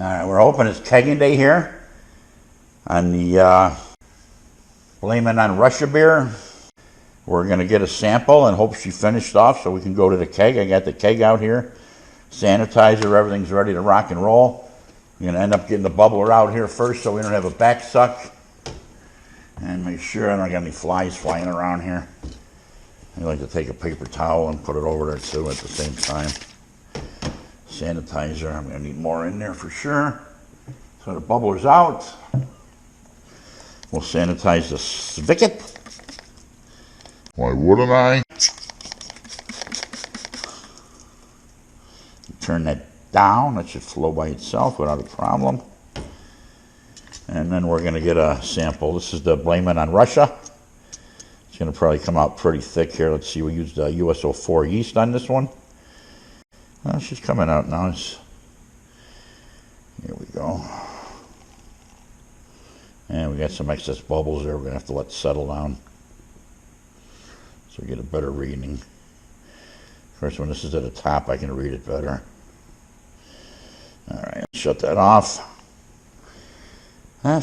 Alright, we're hoping it's kegging day here on the Blaming on Russia beer. We're going to get a sample and hope she finished off so we can go to the keg. I got the keg out here, sanitizer, everything's ready to rock and roll. We're going to end up getting the bubbler out here first so we don't have a back suck. And make sure I don't got any flies flying around here. I like to take a paper towel and put it over there too at the same time. Sanitizer, I'm going to need more in there for sure. So the bubbler's out. We'll sanitize the spigot. Why wouldn't I? Turn that down. That should flow by itself without a problem. And then we're going to get a sample. This is the Blaming on Russia. It's going to probably come out pretty thick here. Let's see, we used USO4 yeast on this one. Well, she's coming out now. Here we go. And we got some excess bubbles there. We're going to have to let it settle down so we get a better reading. Of course, when this is at the top, I can read it better. All right, shut that off.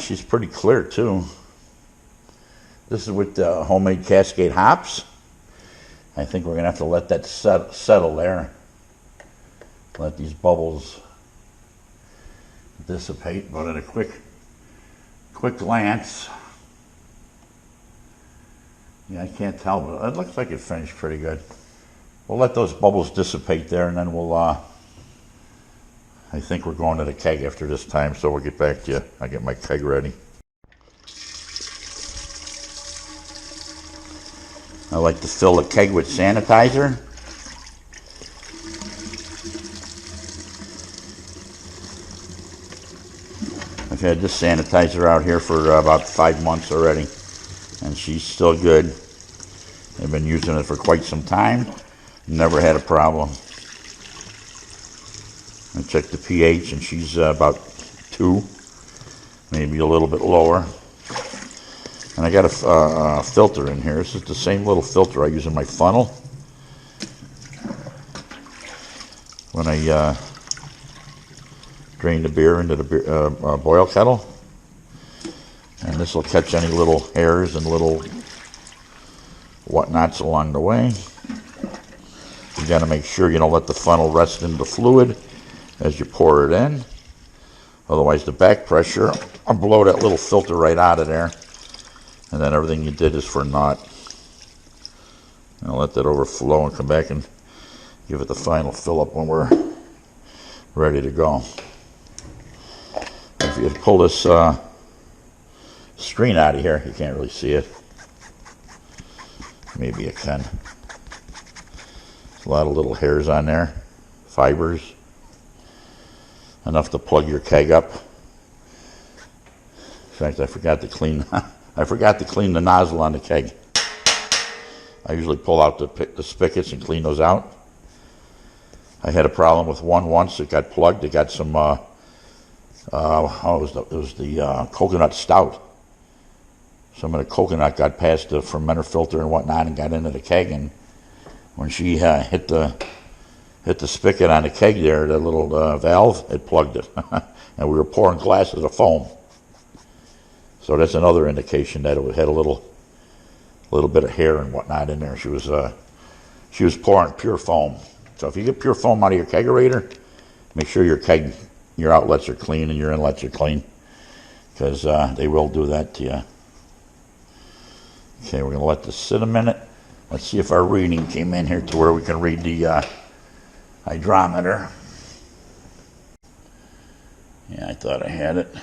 She's pretty clear, too. This is with the homemade Cascade hops. I think we're going to have to let that settle there. Let these bubbles dissipate, but at a quick glance, yeah, I can't tell, but it looks like it finished pretty good. We'll let those bubbles dissipate there, and then we'll, I think we're going to the keg after this time, so we'll get back to you. I'll get my keg ready. I like to fill the keg with sanitizer. I've had this sanitizer out here for about 5 months already, and she's still good. I've been using it for quite some time. Never had a problem. I checked the pH, and she's about 2, maybe a little bit lower. And I got a filter in here. This is the same little filter I use in my funnel when I drain the beer into the boil kettle. And this will catch any little hairs and little whatnots along the way. You got to make sure you don't let the funnel rest in the fluid as you pour it in. Otherwise the back pressure will blow that little filter right out of there. And then everything you did is for naught. I'll let that overflow and come back and give it the final fill up when we're ready to go. If you pull this screen out of here, you can't really see it. Maybe you can. There's a lot of little hairs on there, fibers, enough to plug your keg up. In fact, I forgot to clean the nozzle on the keg. I usually pull out the spigots and clean those out. I had a problem with one once. It got plugged. It got some it was the coconut stout. Some of the coconut got past the fermenter filter and whatnot and got into the keg. And when she hit the spigot on the keg there, the little valve, it plugged it. And we were pouring glasses of foam. So that's another indication that it had a little bit of hair and whatnot in there. She was pouring pure foam. So if you get pure foam out of your kegerator, make sure your outlets are clean and your inlets are clean, because they will do that to you. Okay, we're going to let this sit a minute. Let's see if our reading came in here to where we can read the hydrometer. Yeah, I thought I had it.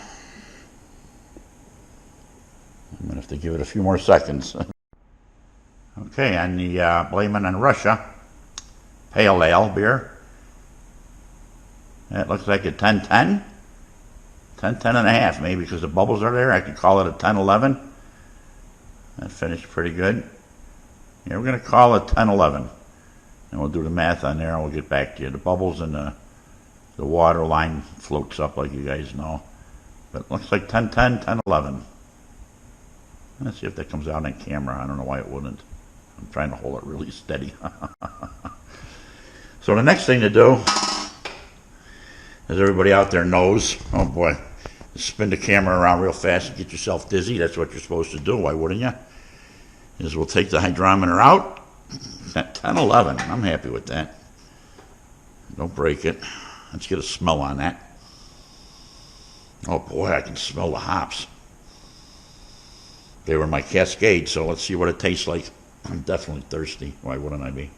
I'm going to have to give it a few more seconds. Okay, on the Blaming on Russia Pale Ale beer, it looks like a 10-10. 10-10 and a half, maybe, because the bubbles are there. I could call it a 10-11. That finished pretty good. Yeah, we're going to call it 10-11. And we'll do the math on there and we'll get back to you. The bubbles and the water line floats up like you guys know. But it looks like 10-10, 10-11. Let's see if that comes out on camera. I don't know why it wouldn't. I'm trying to hold it really steady. So the next thing to do as everybody out there knows, oh boy, spin the camera around real fast and get yourself dizzy. That's what you're supposed to do. Why wouldn't you? Is we'll take the hydrometer out at 10:11. I'm happy with that. Don't break it. Let's get a smell on that. Oh boy, I can smell the hops. They were my Cascade, so let's see what it tastes like. I'm definitely thirsty. Why wouldn't I be?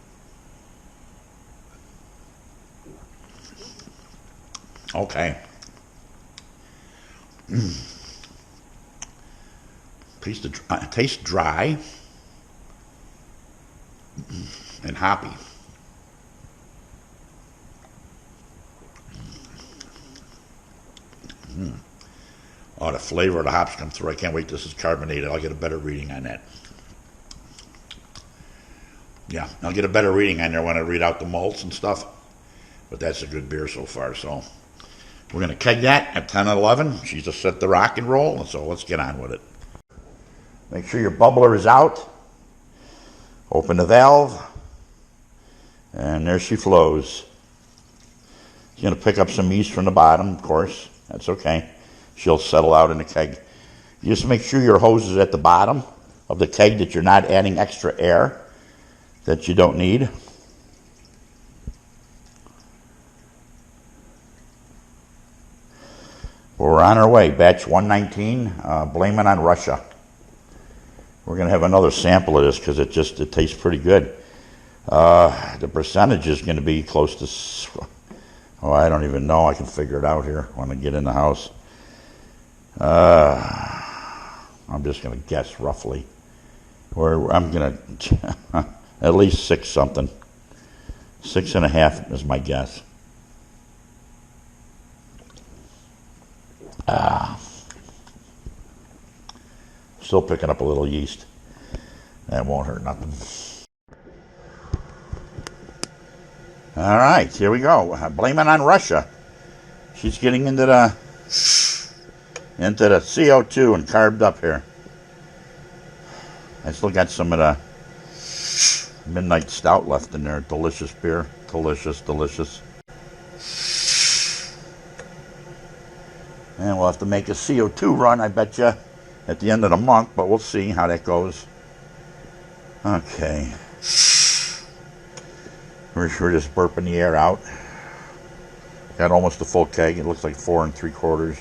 Okay. Tastes dry and hoppy. Oh, the flavor of the hops come through. I can't wait. This is carbonated. I'll get a better reading on that. Yeah, I'll get a better reading on there when I read out the malts and stuff. But that's a good beer so far. So we're going to keg that at 10:11. She's just set the rock and roll. So let's get on with it. Make sure your bubbler is out. Open the valve. And there she flows. She's going to pick up some yeast from the bottom, of course. That's okay. She'll settle out in the keg. You just make sure your hose is at the bottom of the keg, that you're not adding extra air that you don't need. We're on our way. Batch 119. Blame it on Russia. We're going to have another sample of this because it tastes pretty good. The percentage is going to be close to... Oh, I don't even know. I can figure it out here when I get in the house. I'm just going to guess roughly. I'm going to at least 6 something. 6.5 is my guess. Still picking up a little yeast. That won't hurt nothing. All right, here we go. Blame it on Russia. She's getting into the CO2 and carved up here. I still got some of the midnight stout left in there. Delicious beer. Delicious, delicious. And we'll have to make a CO2 run, I bet you, at the end of the month, but we'll see how that goes. Okay. We're just burping the air out. Got almost a full keg. It looks like 4 3/4.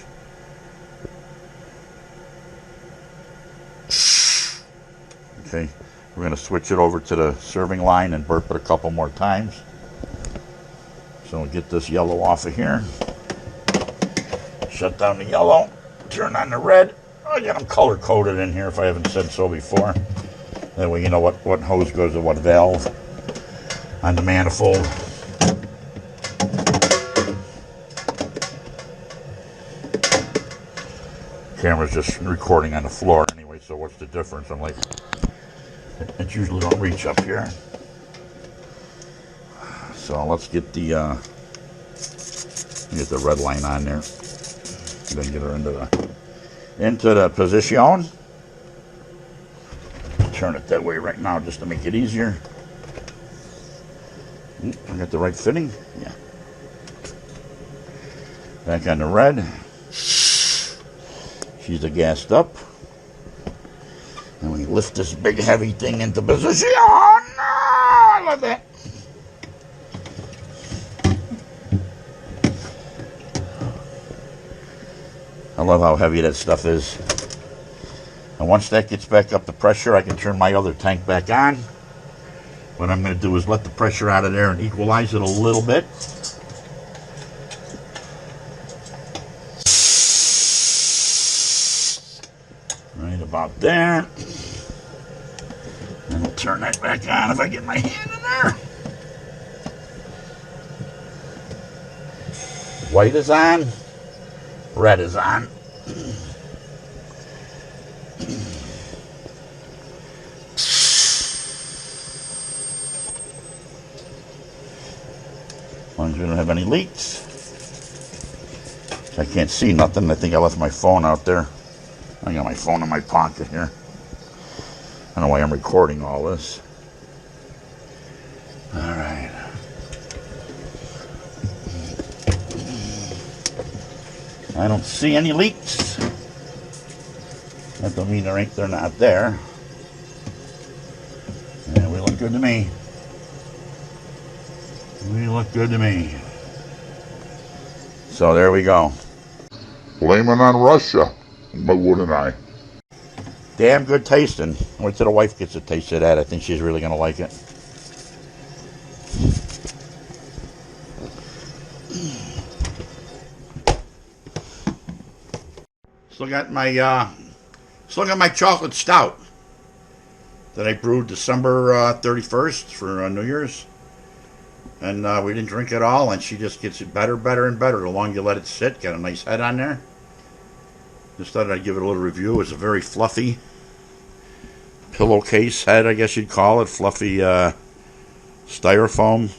Okay, we're going to switch it over to the serving line and burp it a couple more times. So we'll get this yellow off of here. Shut down the yellow. Turn on the red. I got them color coded in here if I haven't said so before. That way you know what hose goes to what valve on the manifold. Camera's just recording on the floor anyway, so what's the difference? I'm like, it usually don't reach up here. So let's get the red line on there. Then get her into the position. Turn it that way right now just to make it easier. I got the right fitting. Yeah. Back on the red. She's gassed up. And we lift this big heavy thing into position. I love that. I love how heavy that stuff is. And once that gets back up to pressure, I can turn my other tank back on. What I'm going to do is let the pressure out of there and equalize it a little bit. Right about there. And we'll turn that back on if I get my hand in there. White is on. Red is on. As long as we don't have any leaks. I can't see nothing. I think I left my phone out there. I got my phone in my pocket here. I don't know why I'm recording all this. All right. I don't see any leaks. That don't mean they're not there. Yeah, we look good to me. We look good to me. So there we go. Blaming on Russia, but wouldn't I? Damn good tasting. Wait till the wife gets a taste of that. I think she's really gonna like it. Still got my chocolate stout that I brewed December 31st for New Year's. And we didn't drink it all, and she just gets it better, better, and better the longer you let it sit. Got a nice head on there. Just thought I'd give it a little review. It's a very fluffy pillowcase head, I guess you'd call it. Fluffy styrofoam.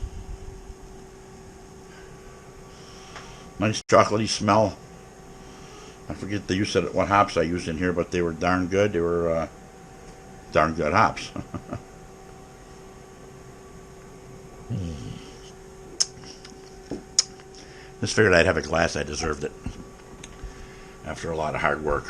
Nice chocolatey smell. I forget the use of what hops I used in here, but they were darn good. They were darn good hops. Just figured I'd have a glass. I deserved it after a lot of hard work.